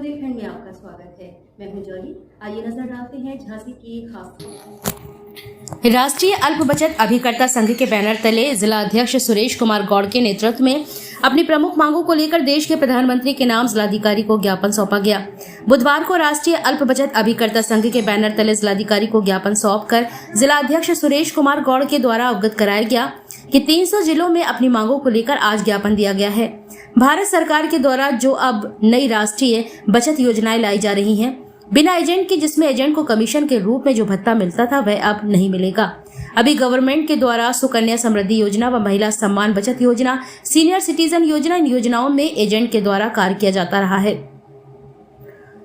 बुंदेलखंड में आपका स्वागत है। मैं हूं जॉली। आइए नजर डालते हैं झांसी की खास। राष्ट्रीय अल्प बचत अभिकर्ता संघ के बैनर तले जिला अध्यक्ष सुरेश कुमार गौड़ के नेतृत्व में अपनी प्रमुख मांगों को लेकर देश के प्रधानमंत्री के नाम जिलाधिकारी को ज्ञापन सौंपा गया। बुधवार को राष्ट्रीय अल्प बचत अभिकर्ता संघ के बैनर तले जिलाधिकारी को ज्ञापन सौंपकर जिला अध्यक्ष सुरेश कुमार गौड़ के द्वारा अवगत कराया गया कि 300 जिलों में अपनी मांगों को लेकर आज ज्ञापन दिया गया है। भारत सरकार के द्वारा जो अब नई राष्ट्रीय बचत योजनाएं लाई जा रही हैं, बिना एजेंट के, जिसमें एजेंट को कमीशन के रूप में जो भत्ता मिलता था वह अब नहीं मिलेगा। अभी गवर्नमेंट के द्वारा सुकन्या समृद्धि योजना व महिला सम्मान बचत योजना, सीनियर सिटीजन योजना, इन योजनाओं में एजेंट के द्वारा कार्य किया जाता रहा है।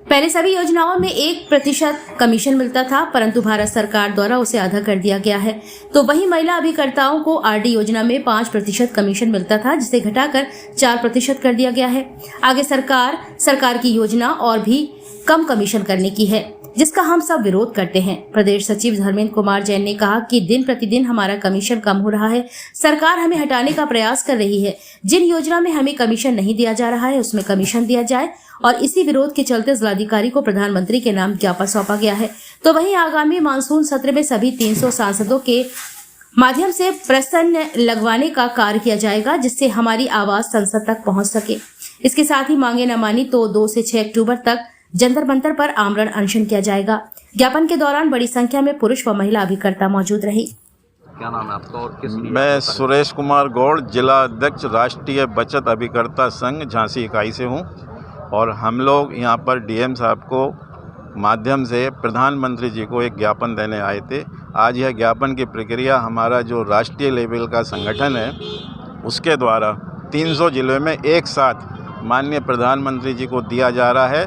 पहले सभी योजनाओं में 1% कमीशन मिलता था, परंतु भारत सरकार द्वारा उसे आधा कर दिया गया है। तो वहीं महिला अभिकर्ताओं को आरडी योजना में 5% कमीशन मिलता था, जिसे घटाकर 4% कर दिया गया है। आगे सरकार की योजना और भी कम कमीशन करने की है, जिसका हम सब विरोध करते हैं। प्रदेश सचिव धर्मेंद्र कुमार जैन ने कहा कि दिन प्रतिदिन हमारा कमीशन कम हो रहा है। सरकार हमें हटाने का प्रयास कर रही है। जिन योजना में हमें कमीशन नहीं दिया जा रहा है उसमें कमीशन दिया जाए, और इसी विरोध के चलते जिलाधिकारी को प्रधानमंत्री के नाम ज्ञापन सौंपा गया है। तो वहीं आगामी मानसून सत्र में सभी 300 सांसदों के माध्यम से प्रश्न लगवाने का कार्य किया जाएगा, जिससे हमारी आवाज संसद तक पहुंच सके। इसके साथ ही मांगे न मानी तो 2 से 6 अक्टूबर तक जंतर मंतर पर आमरण अनशन किया जाएगा। ज्ञापन के दौरान बड़ी संख्या में पुरुष व महिला अभिकर्ता मौजूद रहे। क्या नाम है आपका और किस? मैं सुरेश कुमार गौड़, जिला अध्यक्ष राष्ट्रीय बचत अभिकर्ता संघ झांसी इकाई से हूं, और हम लोग यहां पर डीएम साहब को माध्यम से प्रधानमंत्री जी को एक ज्ञापन देने आए थे। आज यह ज्ञापन की प्रक्रिया हमारा जो राष्ट्रीय लेवल का संगठन है उसके द्वारा 300 जिलों में एक साथ माननीय प्रधानमंत्री जी को दिया जा रहा है,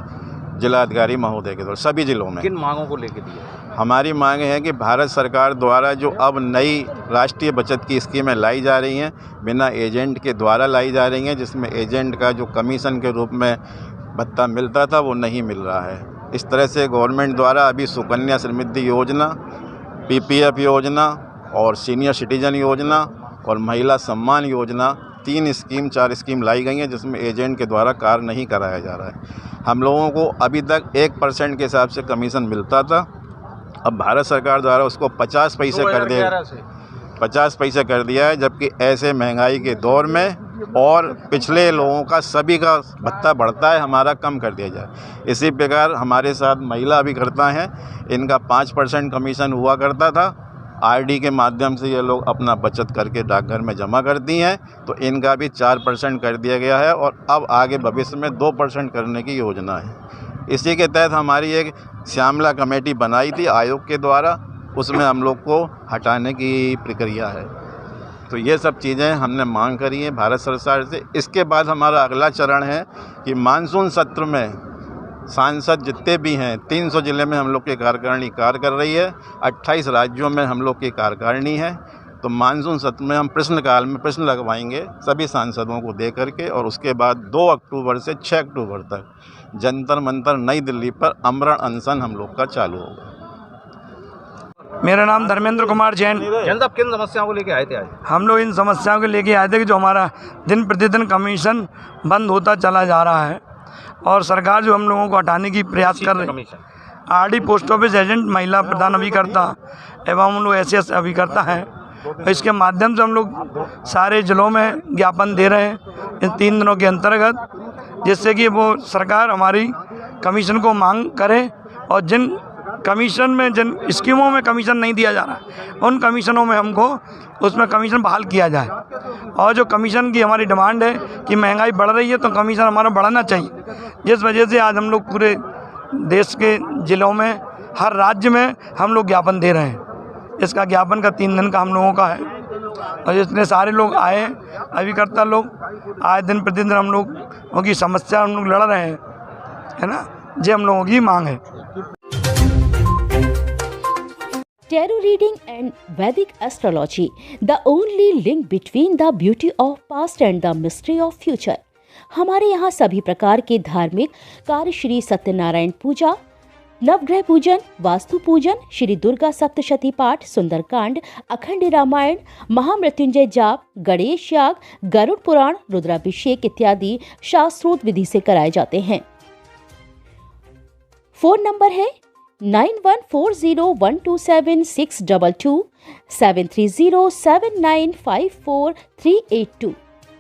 जिलाधिकारी महोदय के द्वारा सभी जिलों में। किन मांगों को लेकर दिया? हमारी मांग है कि भारत सरकार द्वारा जो अब नई राष्ट्रीय बचत की स्कीमें लाई जा रही हैं, बिना एजेंट के द्वारा लाई जा रही हैं, जिसमें एजेंट का जो कमीशन के रूप में भत्ता मिलता था वो नहीं मिल रहा है। इस तरह से गवर्नमेंट द्वारा अभी सुकन्या समृद्धि योजना, पीपीएफ योजना और सीनियर सिटीजन योजना और महिला सम्मान योजना 4 स्कीम लाई गई हैं, जिसमें एजेंट के द्वारा कार्य नहीं कराया जा रहा है। हम लोगों को अभी तक 1% के हिसाब से कमीशन मिलता था, अब भारत सरकार द्वारा उसको 50 पैसे कर दिया, 50 पैसे कर दिया है, जबकि ऐसे महंगाई के दौर में और पिछले लोगों का सभी का भत्ता बढ़ता है, हमारा कम कर दिया जाए। इसी प्रकार हमारे साथ महिला अभिकर्ता हैं, इनका 5% कमीशन हुआ करता था। आरडी के माध्यम से ये लोग अपना बचत करके डाकघर में जमा करती हैं, तो इनका भी 4% कर दिया गया है, और अब आगे भविष्य में 2% करने की योजना है। इसी के तहत हमारी एक श्यामला कमेटी बनाई थी आयोग के द्वारा, उसमें हम लोग को हटाने की प्रक्रिया है। तो ये सब चीज़ें हमने मांग करी हैं भारत सरकार से। इसके बाद हमारा अगला चरण है कि मानसून सत्र में सांसद जितने भी हैं, 300 जिले में हम लोग की कार्यकारिणी कार्य कर रही है, 28 राज्यों में हम लोग की कार्यकारिणी है। तो मानसून सत्र में हम प्रश्नकाल में प्रश्न लगवाएंगे सभी सांसदों को दे करके, और उसके बाद 2 अक्टूबर से 6 अक्टूबर तक जंतर मंतर नई दिल्ली पर आमरण अनशन हम लोग का चालू होगा। मेरा नाम धर्मेंद्र कुमार जैन। साहब किन समस्याओं को लेकर आए थे आज? हम लोग इन समस्याओं को लेके आए थे कि जो हमारा दिन प्रतिदिन कमीशन बंद होता चला जा रहा है, और सरकार जो हम लोगों को हटाने की प्रयास कर रही है। आरडी, पोस्ट ऑफिस एजेंट, महिला प्रधान अभिकर्ता एवं हम लोग एसएस अभिकर्ता हैं। इसके माध्यम से हम लोग सारे जिलों में ज्ञापन दे रहे हैं इन 3 दिनों के अंतर्गत, जिससे कि वो सरकार हमारी कमीशन को मांग करे, और जिन कमीशन में, जिन स्कीमों में कमीशन नहीं दिया जा रहा है उन कमीशनों में हमको उसमें कमीशन बहाल किया जाए। और जो कमीशन की हमारी डिमांड है कि महंगाई बढ़ रही है तो कमीशन हमारा बढ़ाना चाहिए, जिस वजह से आज हम लोग पूरे देश के ज़िलों में, हर राज्य में हम लोग ज्ञापन दे रहे हैं। इसका ज्ञापन का 3 दिन का हम लोगों का है, और जितने सारे लोग आए अभिकर्ता लोग आए, दिन प्रतिदिन हम लोग उनकी समस्या हम लोग लड़ रहे हैं, है ना, ये हम लोगों की मांग है। Tarot reading and Vedic astrology, the only link between the beauty of past and the mystery of future। हमारे यहाँ सभी प्रकार के धार्मिक कार्य, श्री सत्यनारायण पूजा, नवग्रह पूजन, वास्तु पूजन, श्री दुर्गा सप्तशती पाठ, सुंदरकांड, अखंड रामायण, महामृत्युंजय जाप, गणेश याग, गरुड़ पुराण, रुद्राभिषेक इत्यादि शास्त्रोक्त विधि से कराए जाते हैं। फ़ोन नंबर है 9140127622 73079543882।